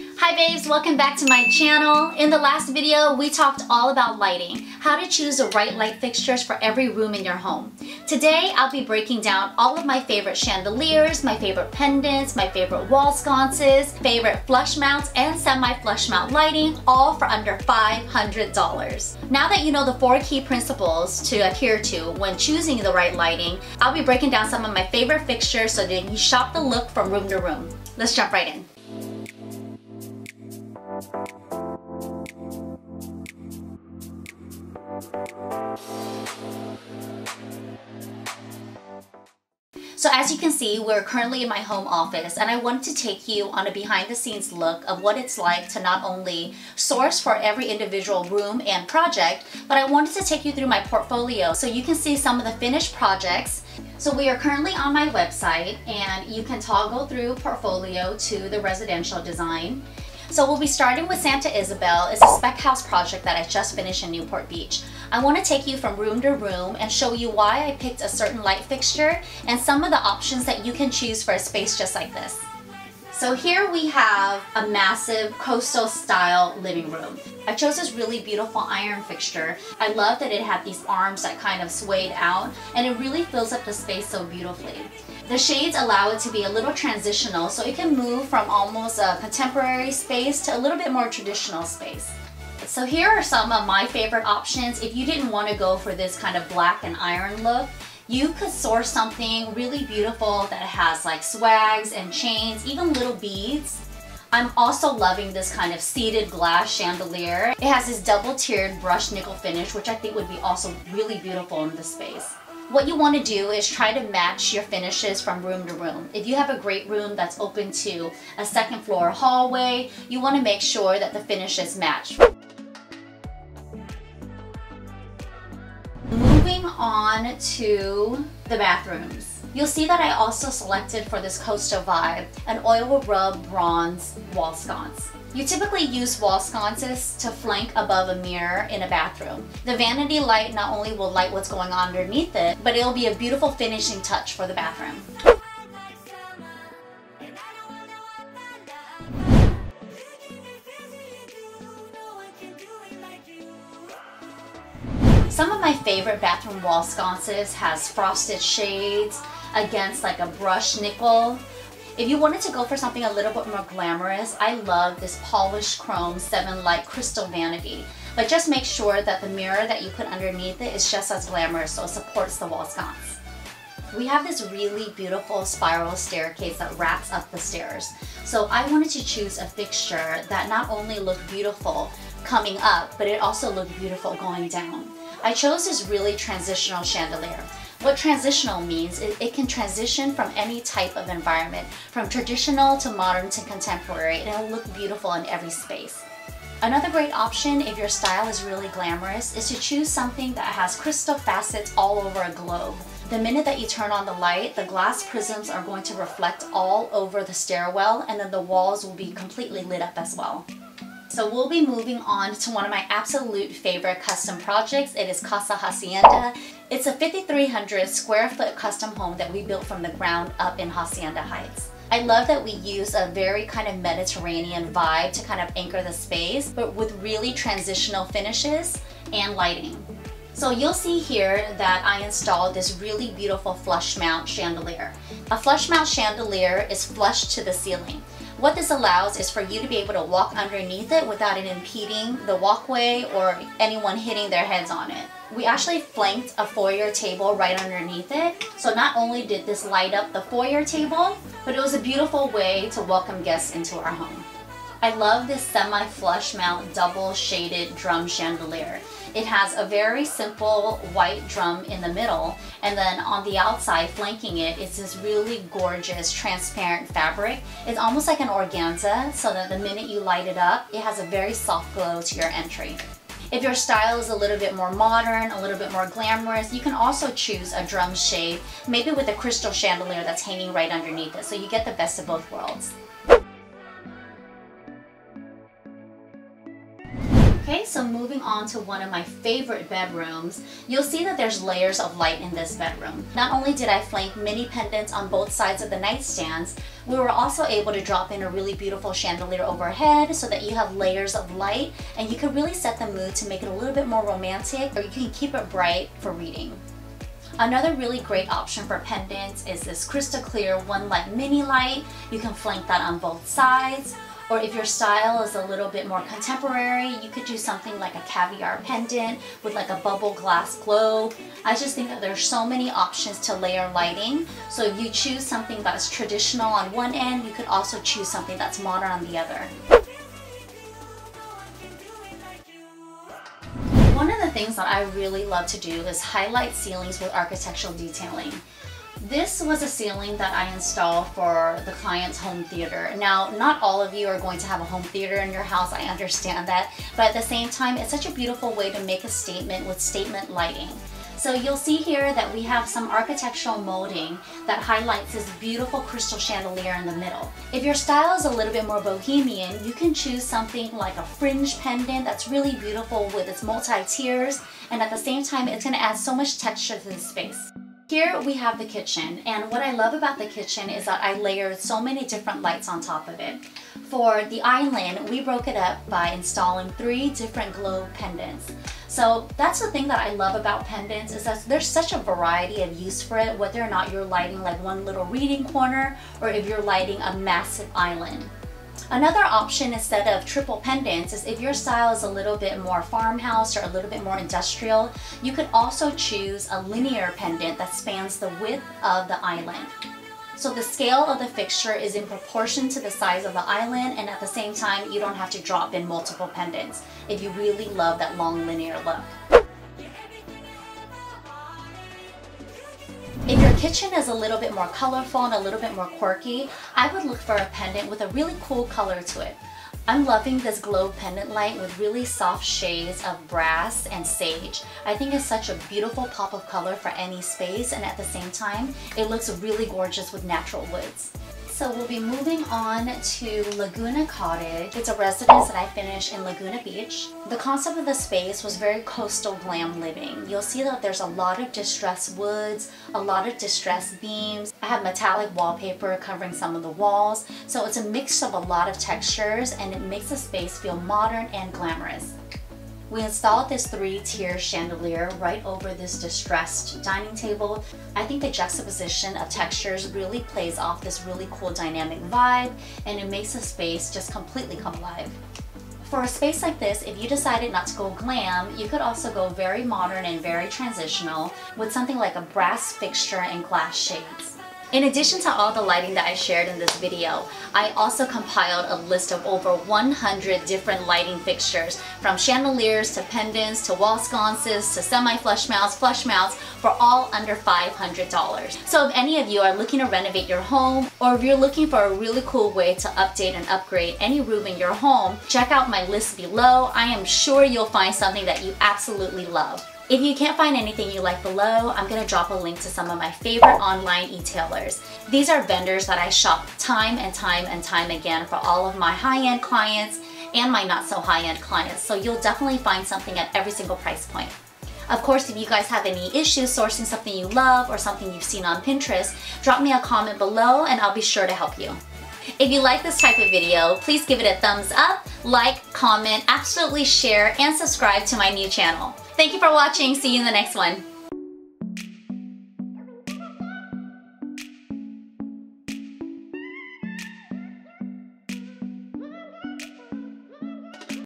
Hi babes, welcome back to my channel. In the last video, we talked all about lighting, how to choose the right light fixtures for every room in your home. Today, I'll be breaking down all of my favorite chandeliers, my favorite pendants, my favorite wall sconces, favorite flush mounts, and semi-flush mount lighting, all for under $500. Now that you know the 4 key principles to adhere to when choosing the right lighting, I'll be breaking down some of my favorite fixtures so that you shop the look from room to room. Let's jump right in. So as you can see, we're currently in my home office and I wanted to take you on a behind the scenes look of what it's like to not only source for every individual room and project, but I wanted to take you through my portfolio so you can see some of the finished projects. So we are currently on my website and you can toggle through portfolio to the residential design. So we'll be starting with Santa Isabel. It's a spec house project that I just finished in Newport Beach. I want to take you from room to room and show you why I picked a certain light fixture and some of the options that you can choose for a space just like this. So here we have a massive coastal style living room. I chose this really beautiful iron fixture. I love that it had these arms that kind of swayed out and it really fills up the space so beautifully. The shades allow it to be a little transitional so it can move from almost a contemporary space to a little bit more traditional space. So here are some of my favorite options. If you didn't want to go for this kind of black and iron look, you could source something really beautiful that has like swags and chains, even little beads. I'm also loving this kind of seated glass chandelier. It has this double-tiered brushed nickel finish, which I think would be also really beautiful in this space. What you want to do is try to match your finishes from room to room. If you have a great room that's open to a second floor hallway, you want to make sure that the finishes match. Moving on to the bathrooms. You'll see that I also selected for this coastal vibe an oil rub bronze wall sconce. You typically use wall sconces to flank above a mirror in a bathroom. The vanity light not only will light what's going on underneath it, but it'll be a beautiful finishing touch for the bathroom. Some of my favorite bathroom wall sconces has frosted shades against like a brushed nickel. If you wanted to go for something a little bit more glamorous, I love this polished chrome 7 light crystal vanity. But just make sure that the mirror that you put underneath it is just as glamorous so it supports the wall sconce. We have this really beautiful spiral staircase that wraps up the stairs. So I wanted to choose a fixture that not only looked beautiful coming up, but it also looked beautiful going down. I chose this really transitional chandelier. What transitional means is it can transition from any type of environment, from traditional to modern to contemporary, and it'll look beautiful in every space. Another great option if your style is really glamorous is to choose something that has crystal facets all over a globe. The minute that you turn on the light, the glass prisms are going to reflect all over the stairwell and then the walls will be completely lit up as well. So we'll be moving on to one of my absolute favorite custom projects. It is Casa Hacienda. It's a 5,300 square foot custom home that we built from the ground up in Hacienda Heights. I love that we use a very kind of Mediterranean vibe to kind of anchor the space, but with really transitional finishes and lighting. So you'll see here that I installed this really beautiful flush mount chandelier. A flush mount chandelier is flush to the ceiling. What this allows is for you to be able to walk underneath it without it impeding the walkway or anyone hitting their heads on it. We actually flanked a foyer table right underneath it. So not only did this light up the foyer table, but it was a beautiful way to welcome guests into our home. I love this semi-flush mount double shaded drum chandelier. It has a very simple white drum in the middle, and then on the outside flanking it is this really gorgeous transparent fabric. It's almost like an organza, so that the minute you light it up, it has a very soft glow to your entry. If your style is a little bit more modern, a little bit more glamorous, you can also choose a drum shade, maybe with a crystal chandelier that's hanging right underneath it, so you get the best of both worlds. Okay, so moving on to one of my favorite bedrooms, you'll see that there's layers of light in this bedroom. Not only did I flank mini pendants on both sides of the nightstands, We were also able to drop in a really beautiful chandelier overhead so that you have layers of light and you can really set the mood to make it a little bit more romantic, or you can keep it bright for reading. Another really great option for pendants is this crystal clear one light mini light. You can flank that on both sides. Or if your style is a little bit more contemporary, you could do something like a caviar pendant with like a bubble glass globe. I just think that there's so many options to layer lighting. So if you choose something that's traditional on one end, you could also choose something that's modern on the other. One of the things that I really love to do is highlight ceilings with architectural detailing. This was a ceiling that I installed for the client's home theater. Now, not all of you are going to have a home theater in your house, I understand that, but at the same time, it's such a beautiful way to make a statement with statement lighting. So you'll see here that we have some architectural molding that highlights this beautiful crystal chandelier in the middle. If your style is a little bit more bohemian, you can choose something like a fringe pendant that's really beautiful with its multi-tiers, and at the same time, it's going to add so much texture to the space. Here we have the kitchen, and what I love about the kitchen is that I layered so many different lights on top of it. For the island, we broke it up by installing 3 different globe pendants. So that's the thing that I love about pendants, is that there's such a variety of use for it, whether or not you're lighting like one little reading corner or if you're lighting a massive island. Another option instead of triple pendants is if your style is a little bit more farmhouse or a little bit more industrial, you could also choose a linear pendant that spans the width of the island. So the scale of the fixture is in proportion to the size of the island, and at the same time, you don't have to drop in multiple pendants if you really love that long linear look. If your kitchen is a little bit more colorful and a little bit more quirky, I would look for a pendant with a really cool color to it. I'm loving this globe pendant light with really soft shades of brass and sage. I think it's such a beautiful pop of color for any space, and at the same time, it looks really gorgeous with natural woods. So we'll be moving on to Laguna Cottage. It's a residence that I finished in Laguna Beach. The concept of the space was very coastal glam living. You'll see that there's a lot of distressed woods, a lot of distressed beams. I have metallic wallpaper covering some of the walls. So it's a mix of a lot of textures, and it makes the space feel modern and glamorous. We installed this 3-tier chandelier right over this distressed dining table. I think the juxtaposition of textures really plays off this really cool dynamic vibe, and it makes the space just completely come alive. For a space like this, if you decided not to go glam, you could also go very modern and very transitional with something like a brass fixture and glass shades. In addition to all the lighting that I shared in this video, I also compiled a list of over 100 different lighting fixtures, from chandeliers to pendants to wall sconces to semi-flush mounts, flush mounts, for all under $500. So if any of you are looking to renovate your home, or if you're looking for a really cool way to update and upgrade any room in your home, check out my list below. I am sure you'll find something that you absolutely love. If you can't find anything you like below, I'm going to drop a link to some of my favorite online e-tailers. These are vendors that I shop time and time again for all of my high-end clients and my not so high-end clients, so you'll definitely find something at every single price point. Of course, if you guys have any issues sourcing something you love or something you've seen on Pinterest, drop me a comment below and I'll be sure to help you. If you like this type of video, please give it a thumbs up, like, comment, absolutely share, and subscribe to my new channel. Thank you for watching. See you in the next one.